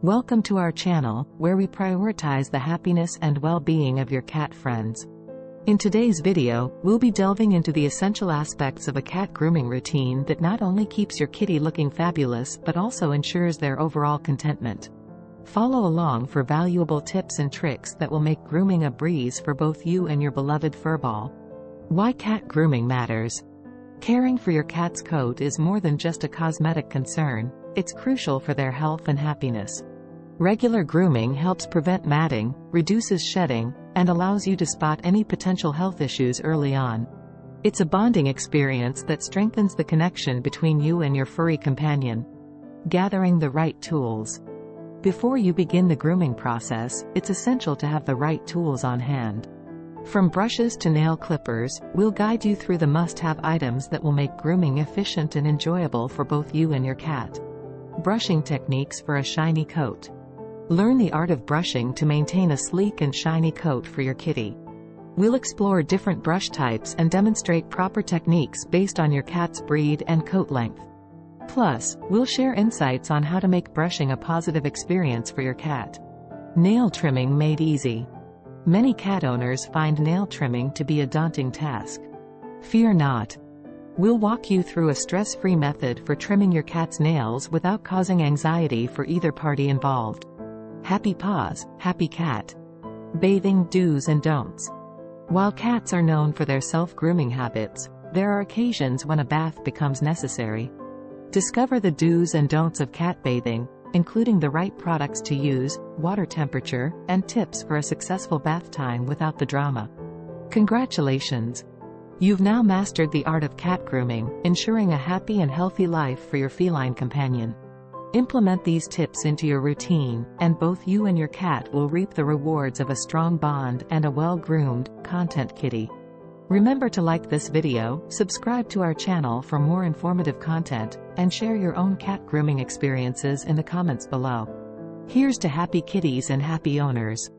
Welcome to our channel, where we prioritize the happiness and well-being of your cat friends. In today's video, we'll be delving into the essential aspects of a cat grooming routine that not only keeps your kitty looking fabulous but also ensures their overall contentment. Follow along for valuable tips and tricks that will make grooming a breeze for both you and your beloved furball. Why cat grooming matters. Caring for your cat's coat is more than just a cosmetic concern, it's crucial for their health and happiness. Regular grooming helps prevent matting, reduces shedding, and allows you to spot any potential health issues early on. It's a bonding experience that strengthens the connection between you and your furry companion. Gathering the right tools. Before you begin the grooming process, it's essential to have the right tools on hand. From brushes to nail clippers, we'll guide you through the must-have items that will make grooming efficient and enjoyable for both you and your cat. Brushing techniques for a shiny coat. Learn the art of brushing to maintain a sleek and shiny coat for your kitty. We'll explore different brush types and demonstrate proper techniques based on your cat's breed and coat length. Plus, we'll share insights on how to make brushing a positive experience for your cat. Nail trimming made easy. Many cat owners find nail trimming to be a daunting task. Fear not. We'll walk you through a stress-free method for trimming your cat's nails without causing anxiety for either party involved. Happy paws, happy cat. Bathing do's and don'ts. While cats are known for their self-grooming habits, there are occasions when a bath becomes necessary. Discover the do's and don'ts of cat bathing, including the right products to use, water temperature, and tips for a successful bath time without the drama. Congratulations! You've now mastered the art of cat grooming, ensuring a happy and healthy life for your feline companion. Implement these tips into your routine, and both you and your cat will reap the rewards of a strong bond and a well-groomed, content kitty. Remember to like this video, subscribe to our channel for more informative content, and share your own cat grooming experiences in the comments below. Here's to happy kitties and happy owners.